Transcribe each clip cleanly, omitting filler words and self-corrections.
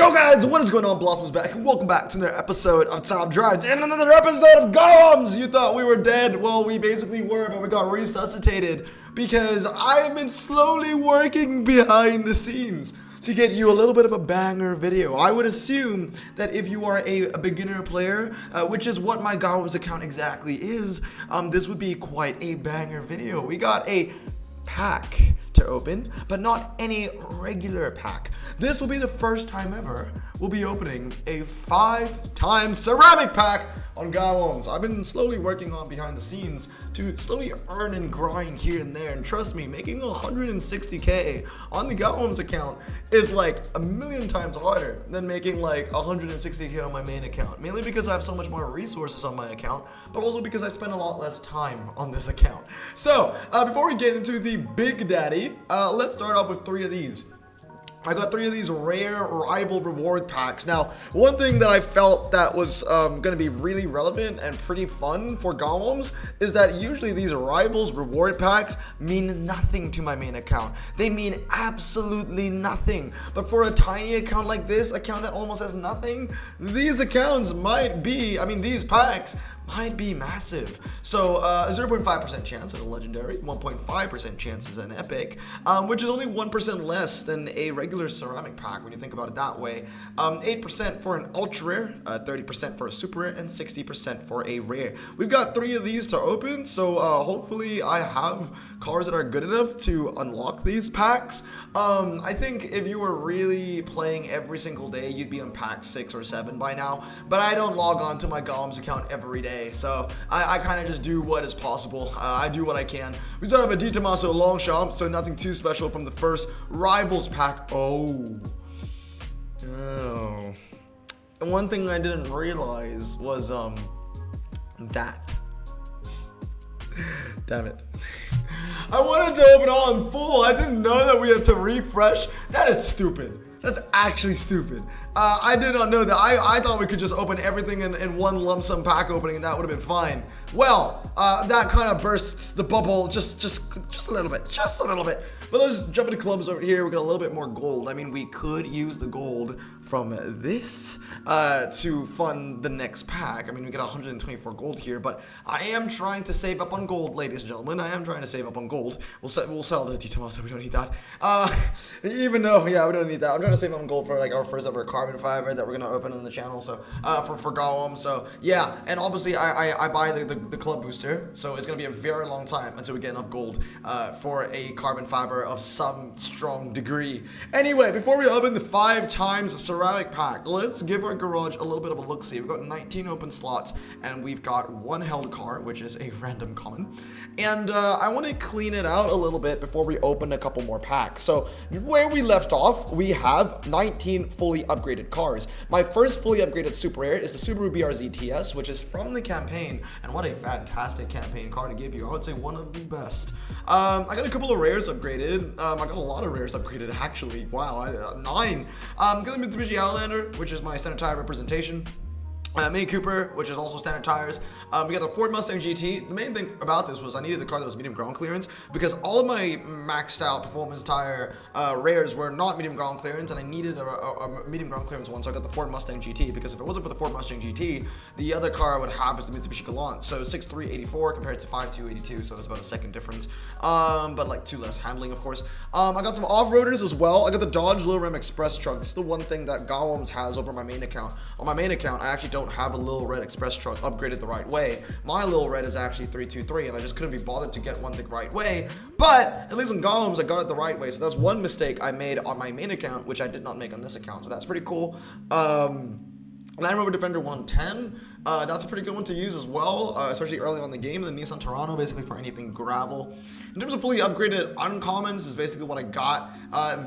Yo guys, what is going on? Blossom's back and welcome back to another episode of Top Drives and another episode of Gawoms. You thought we were dead? Well, we basically were, but we got resuscitated because I've been slowly working behind the scenes to get you a little bit of a banger video. I would assume that if you are a beginner player, which is what my Gawoms account exactly is, this would be quite a banger video. We got a pack to open, but not any regular pack. This will be the first time ever we'll be opening a 5-time ceramic pack on Gawoms. I've been slowly working on behind the scenes to slowly earn and grind here and there, and trust me, making 160k on the Gawoms account is like a million times harder than making like 160k on my main account, mainly because I have so much more resources on my account, but also because I spend a lot less time on this account. So before we get into the big daddy, let's start off with 3 of these. I got 3 of these rare rival reward packs. Now, one thing that I felt that was going to be really relevant and pretty fun for Gawoms is that usually these rivals reward packs mean nothing to my main account. They mean absolutely nothing. But for a tiny account like this, account that almost has nothing, these accounts might be, these packs might be massive. So a 0.5% chance at a legendary, 1.5% chance is an epic, which is only 1% less than a regular ceramic pack when you think about it that way. 8% for an ultra rare, 30% for a super rare, and 60% for a rare. We've got 3 of these to open, so hopefully I have cars that are good enough to unlock these packs. I think if you were really playing every single day, you'd be on pack 6 or 7 by now, but I don't log on to my Gawoms account every day. So I kind of just do what is possible. I do what I can. We start off a Di Tommaso long shot, so nothing too special from the first Rivals pack. Oh. And one thing I didn't realize was that. Damn it. I wanted to open all in full. I didn't know that we had to refresh. That is stupid. That's actually stupid. I did not know that. I thought we could just open everything in one lump sum pack opening and that would have been fine. Well, that kind of bursts the bubble just a little bit, But let's jump into clubs over here. We got a little bit more gold. We could use the gold from this to fund the next pack. We got 124 gold here, but I am trying to save up on gold, ladies and gentlemen. I am trying to save up on gold. We'll sell the Di Tommaso. We don't need that. Even though, yeah, we don't need that. I'm trying to save up on gold for like our first ever carbon fiber that we're gonna open on the channel. So for Gawoms. So yeah, and obviously I buy the club booster. So it's gonna be a very long time until we get enough gold for a carbon fiber of some strong degree. Anyway, before we open the 5 times ceramic pack, let's give our garage a little bit of a look-see. We've got 19 open slots and we've got 1 held car, which is a random common. And I want to clean it out a little bit before we open a couple more packs. So where we left off, we have 19 fully upgraded cars. My first fully upgraded super rare is the Subaru BRZ TS, which is from the campaign, and what a fantastic campaign car to give you. I would say one of the best. I got a couple of rares upgraded. I got a lot of rares upgraded actually. Wow, 9. Got the Mitsubishi Outlander, which is my standard tire representation. Mini Cooper, which is also standard tires. We got the Ford Mustang GT. The main thing about this was I needed a car that was medium ground clearance because all of my maxed out performance tire rares were not medium ground clearance, and I needed a medium ground clearance one, so I got the Ford Mustang GT, because if it wasn't for the Ford Mustang GT, the other car I would have is the Mitsubishi Galant. So 6'3", compared to 5'2", 82, so it's about a second difference. But like 2 less handling, of course. I got some off-roaders as well. I got the Dodge Lil Ram Express truck. This is the one thing that Gawoms has over my main account. On my main account, I actually don't have a Lil Red Express truck upgraded the right way. My Lil Red is actually 323, and I just couldn't be bothered to get one the right way. But at least on Gawoms, I got it the right way. So that's one mistake I made on my main account, which I did not make on this account. So that's pretty cool. Land Rover Defender 110, that's a pretty good one to use as well, especially early on in the game. And the Nissan Toronto, basically for anything gravel. In terms of fully upgraded uncommons, is basically what I got.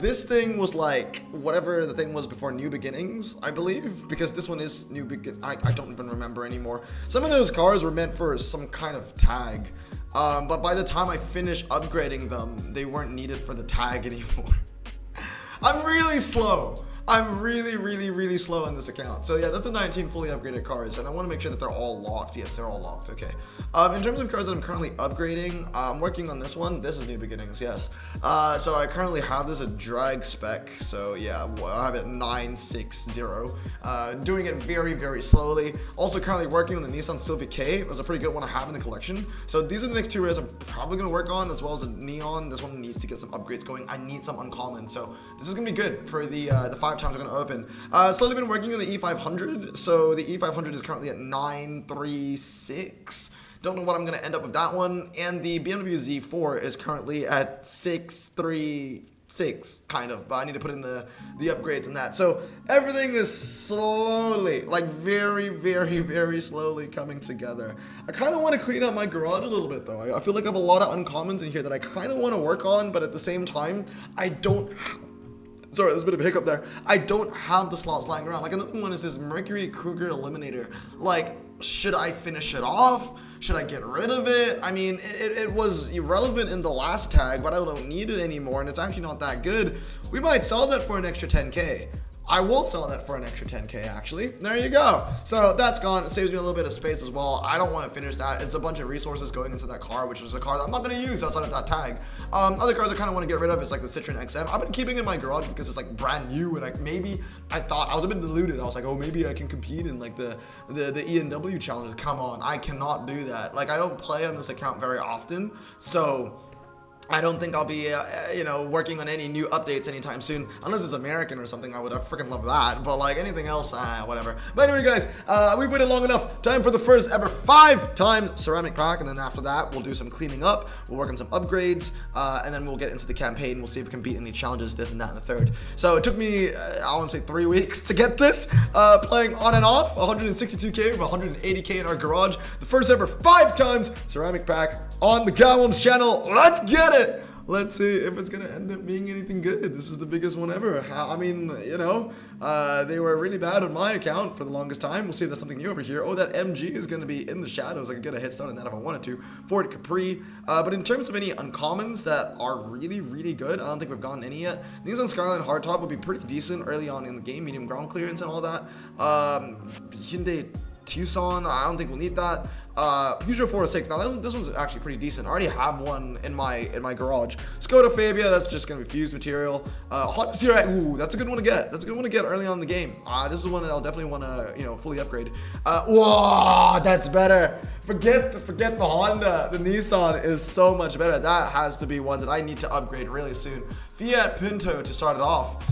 This thing was like whatever the thing was before New Beginnings, I believe, because this one is New Begin. I don't even remember anymore. Some of those cars were meant for some kind of tag, but by the time I finished upgrading them, they weren't needed for the tag anymore. I'm really slow. I'm really slow on this account. So yeah, that's the 19 fully upgraded cars, and I want to make sure that they're all locked. Yes, they're all locked. Okay. In terms of cars that I'm currently upgrading, I'm working on this one. This is New Beginnings. Yes. So I currently have this at drag spec. So yeah, I have it 960. Doing it very slowly. Also currently working on the Nissan Sylvia K. It was a pretty good one to have in the collection. So these are the next two rares I'm probably gonna work on, as well as a Neon. This one needs to get some upgrades going. I need some uncommon. So this is gonna be good for the 5 times we're gonna open. Slowly been working on the E500. So the E500 is currently at 936. Don't know what I'm gonna end up with that one. And the BMW Z4 is currently at 636, kind of. But I need to put in the upgrades and that. So everything is slowly, like very slowly coming together. I kind of want to clean up my garage a little bit though. I feel like I have a lot of uncommons in here that I kind of want to work on, but at the same time, I don't. Sorry, there's a bit of a hiccup there. I don't have the slots lying around. Like another one is this Mercury Kruger Eliminator. Like, should I finish it off? Should I get rid of it? I mean, it was irrelevant in the last tag, but I don't need it anymore, and it's actually not that good. We might sell that for an extra 10K. I will sell that for an extra 10K actually. There you go. So that's gone. It saves me a little bit of space as well. I don't want to finish that. It's a bunch of resources going into that car, which is a car that I'm not going to use outside of that tag. Other cars I kind of want to get rid of is like the Citroen XM. I've been keeping it in my garage because it's like brand new, and I thought I was a bit deluded. I was like, oh, maybe I can compete in like the E&W challenges. Come on, I cannot do that. Like I don't play on this account very often, so I don't think I'll be, working on any new updates anytime soon. Unless it's American or something, I would freaking love that. But like anything else, whatever. But anyway, guys, we've waited long enough. Time for the first ever 5 times ceramic pack. And then after that, we'll do some cleaning up. We'll work on some upgrades. And then we'll get into the campaign. We'll see if we can beat any challenges, this and that, and the third. So it took me, I want to say 3 weeks to get this. Playing on and off, 162K with 180K in our garage. The first ever 5 times ceramic pack on the Gawoms channel. Let's get it. Let's see if it's gonna end up being anything good. This is the biggest one ever. I mean, they were really bad on my account for the longest time. We'll see if there's something new over here. Oh, that MG is gonna be in the shadows. I could get a head start on that if I wanted to. Ford Capri. But in terms of any uncommons that are really good, I don't think we've gotten any yet. These on Skyline Hardtop would be pretty decent early on in the game. Medium ground clearance and all that. Hyundai Tucson, I don't think we'll need that. Peugeot 406. Now this one's actually pretty decent. I already have one in my garage. Skoda Fabia, that's just gonna be fused material. Honda Sierra, ooh, that's a good one to get. That's a good one to get early on in the game. This is one that I'll definitely want to fully upgrade. Whoa, that's better. Forget the Honda. The Nissan is so much better. That has to be one that I need to upgrade really soon. Fiat Punto to start it off.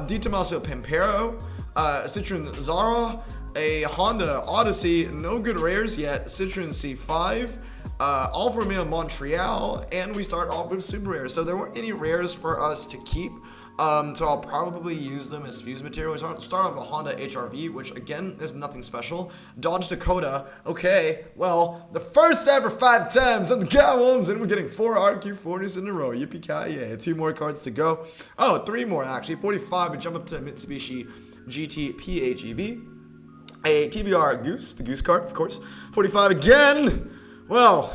Di Tommaso Pampero, Citroen Zara. A Honda Odyssey, no good rares yet. Citroen C5, Alfa Romeo Montreal, and we start off with super rares. So there weren't any rares for us to keep. So I'll probably use them as fuse material. We start off with a Honda HRV, which again is nothing special. Dodge Dakota. Okay, well, the first ever 5 times on the Gawoms, and we're getting 4 RQ40s in a row. Yippee-ki-yay. 2 more cards to go. Oh, 3 more actually. 45, we jump up to Mitsubishi GT PHEV. A TBR Goose, the Goose card, of course. 45 again. Well,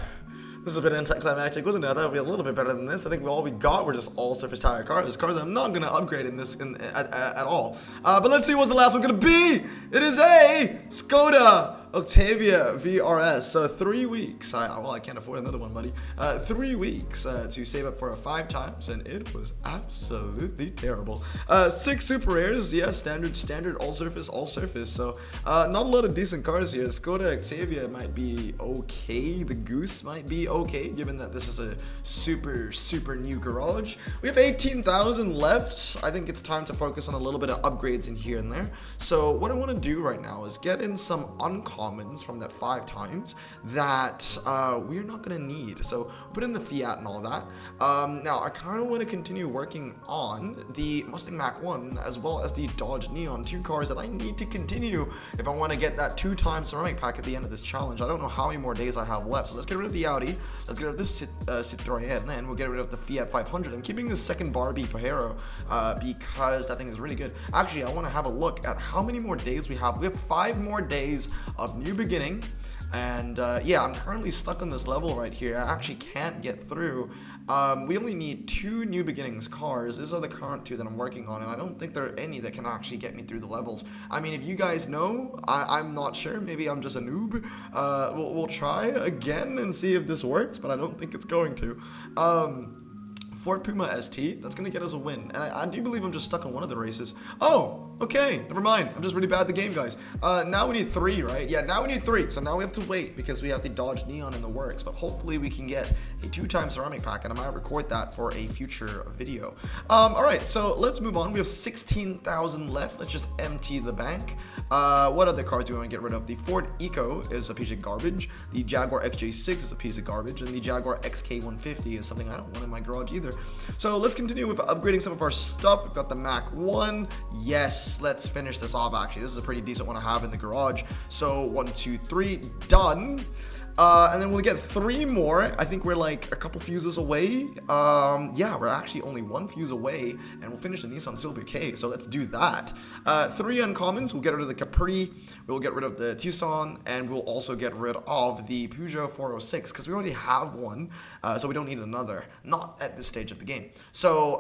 this is a bit anticlimactic, wasn't it? I thought it would be a little bit better than this. I think all we got were just all surface tire cars. Cars I'm not going to upgrade in this at all. But let's see what's the last one going to be. It is a Skoda Octavia VRS. So 3 weeks. I can't afford another one, buddy. 3 weeks to save up for a 5 times, and it was absolutely terrible. 6 super rares. Yeah, standard, all surface. So not a lot of decent cars here. Skoda Octavia might be okay. The Goose might be okay, given that this is a super new garage. We have 18,000 left. I think it's time to focus on a little bit of upgrades in here and there. So what I want to do right now is get in some uncommon from that 5 times that we're not gonna need. So put in the Fiat and all that. Now I kind of want to continue working on the Mustang Mach-1 as well as the Dodge Neon, 2 cars that I need to continue if I want to get that 2 times ceramic pack at the end of this challenge. I don't know how many more days I have left, so let's get rid of the Audi, let's get rid of this Citroen, and we'll get rid of the Fiat 500. I'm keeping the second Barbie Pajero because that thing is really good. Actually, I want to have a look at how many more days we have. We have 5 more days of New Beginning, And yeah, I'm currently stuck on this level right here. I actually can't get through. We only need 2 new beginnings cars. These are the current 2 that I'm working on, and I don't think there are any that can actually get me through the levels. I mean, if you guys know, I'm not sure. Maybe I'm just a noob. We'll try again and see if this works, but I don't think it's going to. Ford Puma ST, that's going to get us a win. And I do believe I'm just stuck on one of the races. Oh, okay, never mind. I'm just really bad at the game, guys. Now we need 3, right? Yeah, now we need 3. So now we have to wait because we have the Dodge Neon in the works. But hopefully we can get a 2-time ceramic pack, and I might record that for a future video. All right, so let's move on. We have 16,000 left. Let's just empty the bank. What other cars do we want to get rid of? The Ford Eco is a piece of garbage. The Jaguar XJ6 is a piece of garbage. And the Jaguar XK150 is something I don't want in my garage either. So let's continue with upgrading some of our stuff. We've got the Mac 1. Yes, let's finish this off actually. This is a pretty decent one to have in the garage. So 1, 2, 3, done. And then we'll get 3 more. I think we're like a couple fuses away. Yeah, we're actually only 1 fuse away, and we'll finish the Nissan Silvia K. So let's do that. 3 uncommons. We'll get rid of the Capri. We'll get rid of the Tucson, and we'll also get rid of the Peugeot 406 because we already have one, so we don't need another. Not at this stage of the game. So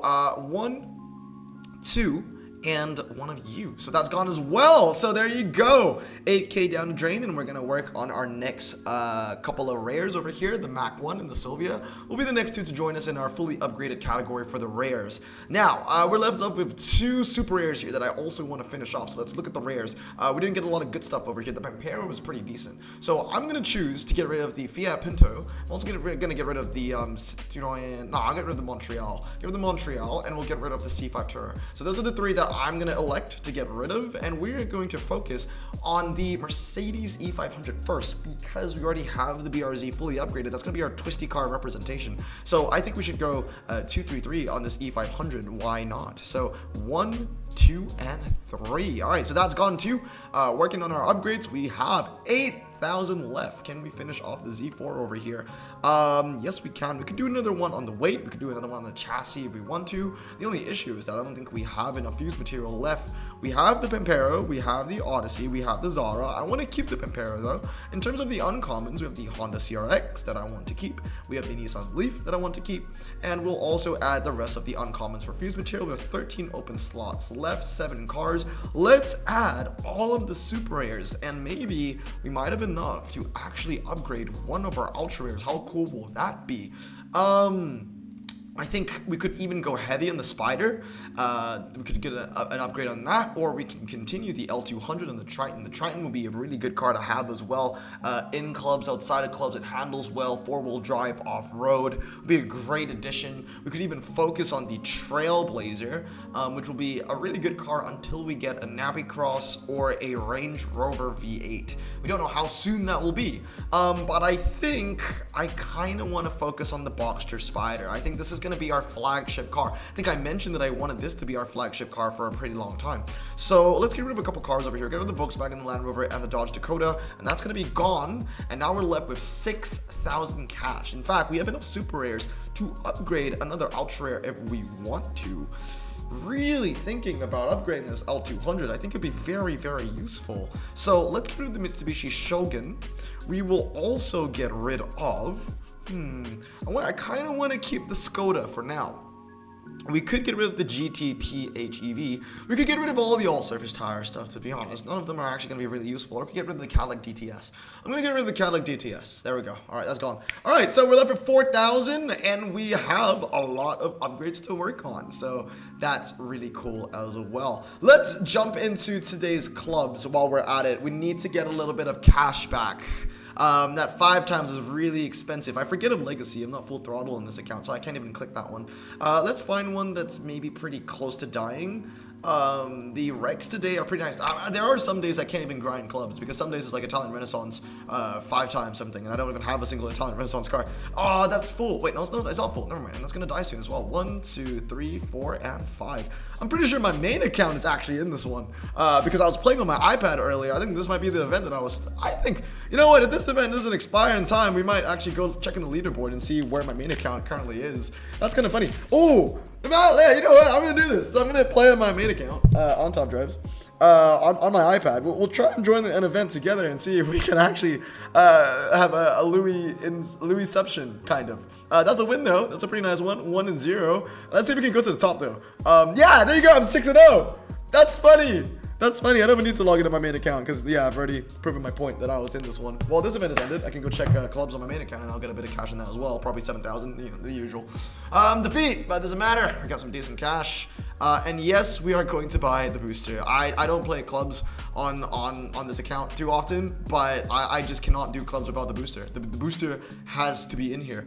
1, 2. And 1 of you. So that's gone as well. So there you go. 8K down the drain, and we're going to work on our next couple of rares over here. The Mac 1 and the Silvia will be the next 2 to join us in our fully upgraded category for the rares. Now, we're left up with 2 super rares here that I also want to finish off. So let's look at the rares. We didn't get a lot of good stuff over here. The Pampero was pretty decent. So I'm going to choose to get rid of the Fiat Pinto. I'm also going to get rid of the Citroen. No, I'll get rid of the Montreal. Get rid of the Montreal, and we'll get rid of the C5 Tourer. So those are the 3 that I'm going to elect to get rid of, and we're going to focus on the Mercedes E500 first because we already have the BRZ fully upgraded. That's going to be our twisty car representation. So I think we should go 2, 3, 3 on this E500. Why not? So 1, 2, and 3. All right, so that's gone too. Working on our upgrades, we have 8,000 left. Can we finish off the Z4 over here? Yes, we can. We could do another one on the weight. We could do another one on the chassis if we want to. The only issue is that I don't think we have enough fuse material left. We have the Pampero, we have the Odyssey, we have the Zara. I want to keep the Pampero though. In terms of the uncommons, we have the Honda CRX that I want to keep. We have the Nissan Leaf that I want to keep. And we'll also add the rest of the uncommons for fuse material. We have 13 open slots left, 7 cars. Let's add all of the super rares, and maybe we might have enough to actually upgrade one of our ultra rares. How cool will that be? I think we could even go heavy on the Spider. We could get an upgrade on that, or we can continue the L200 and the Triton. The Triton would be a really good car to have as well. In clubs, outside of clubs, it handles well. 4-wheel drive, off-road. Would be a great addition. We could even focus on the Trailblazer, which will be a really good car until we get a Navicross or a Range Rover V8. We don't know how soon that will be, but I think I kind of want to focus on the Boxster Spider. I think this is going to be our flagship car. I think I mentioned that I wanted this to be our flagship car for a pretty long time. So let's get rid of a couple cars over here. Get rid of the Volkswagen, the Land Rover, and the Dodge Dakota, and that's going to be gone. And now we're left with 6,000 cash. In fact, we have enough super rares to upgrade another ultra rare if we want to. Really thinking about upgrading this L200. I think it'd be very, very useful. So let's get rid of the Mitsubishi Shogun. We will also get rid of I kind of want to keep the Skoda for now. We could get rid of the GT PHEV. We could get rid of all the all-surface tire stuff, to be honest. None of them are actually going to be really useful. Or we could get rid of the Cadillac DTS. I'm going to get rid of the Cadillac DTS. There we go. All right, that's gone. All right, so we're left with 4,000, and we have a lot of upgrades to work on. So that's really cool as well. Let's jump into today's clubs while we're at it. We need to get a little bit of cash back. That 5 times is really expensive. I forget of Legacy. I'm not full throttle in this account, so I can't even click that one. Let's find one that's maybe pretty close to dying. The Rex today are pretty nice. There are some days I can't even grind clubs because some days it's like Italian Renaissance 5 times something, and I don't even have a single Italian Renaissance car. Oh, that's full. Wait, no, it's not full. Never mind. And that's gonna die soon as well. 1, 2, 3, 4, and 5. I'm pretty sure my main account is actually in this one because I was playing on my iPad earlier. I think this might be the event that I think, you know what, if this event doesn't expire in time, we might actually go check in the leaderboard and see where my main account currently is. That's kind of funny. Oh, you know what, I'm gonna do this. So I'm gonna play on my main account on Top Drives. on my iPad. We'll try and join an event together and see if we can actually have a Louisception kind of. That's a win though. That's a pretty nice one. 1-0. Let's see if we can go to the top though. Yeah, there you go. I'm 6-0. That's funny. That's funny. I don't even need to log into my main account because, yeah, I've already proven my point that I was in this one. Well, this event has ended. I can go check clubs on my main account and I'll get a bit of cash in that as well. Probably 7,000, you know, the usual. Defeat, but it doesn't matter. I got some decent cash. And yes, we are going to buy the booster. I don't play clubs on this account too often, but I just cannot do clubs without the booster. The booster has to be in here.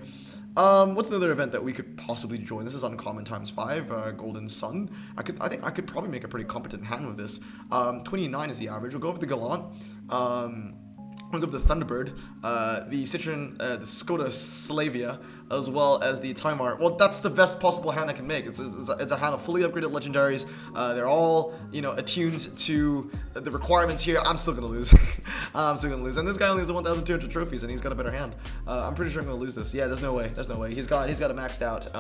What's another event that we could possibly join? This is Uncommon ×5, Golden Sun. I think I could probably make a pretty competent hand with this. 29 is the average. We'll go with the Gallant. We'll go with the Thunderbird, the Citron, the Skoda Slavia, as well as the Time Art. Well, that's the best possible hand I can make. It's a hand of fully upgraded legendaries. They're all, you know, attuned to the requirements here. I'm still gonna lose. I'm still gonna lose. And this guy only has 1,200 trophies, and he's got a better hand. I'm pretty sure I'm gonna lose this. Yeah, there's no way. There's no way. He's got a maxed out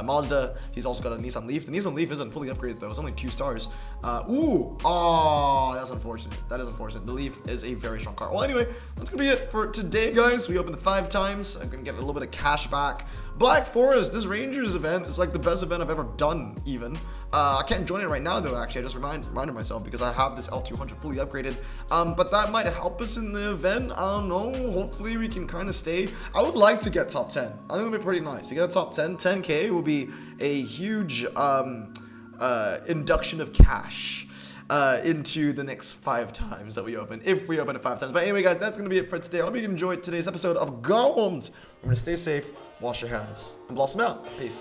Mazda. He's also got a Nissan Leaf. The Nissan Leaf isn't fully upgraded though. It's only 2 stars. Oh, that's unfortunate. That is unfortunate. The Leaf is a very strong car. Well, anyway, that's gonna be it for today, guys. We opened 5 times. I'm gonna get a little bit of cash back. Black Forest, this Rangers event is like the best event I've ever done, even. I can't join it right now though, actually. I just reminded myself because I have this L200 fully upgraded. But that might help us in the event. I don't know. Hopefully we can kind of stay. I would like to get top 10. I think it would be pretty nice. To get a top 10, 10K will be a huge induction of cash into the next 5 times that we open, if we open it 5 times. But anyway, guys, that's gonna be it for today. I hope you enjoyed today's episode of Gawoms. We're gonna stay safe, wash your hands, and blossom out. Peace.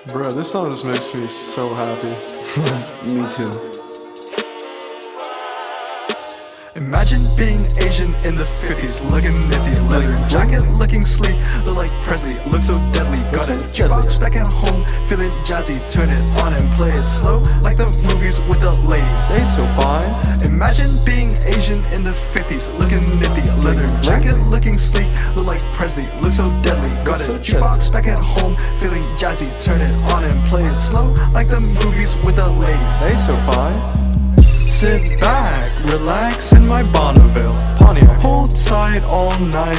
Bro, this song just makes me so happy. Me too. Imagine being Asian in the 50s, looking nifty, leather jacket, looking sleek, look like Presley, look so deadly, got it, jetbox back at home, feeling jazzy, turn it on and play it slow, like the movies with the ladies. They so fine. Imagine being Asian in the 50s, looking nifty, leather jacket, looking sleek, look like Presley, look so deadly, got it, jukebox back at home, feeling jazzy, turn it on and play it slow, like the movies with the ladies. They so fine. Sit back, relax in my Bonneville Pontiac, hold tight all night.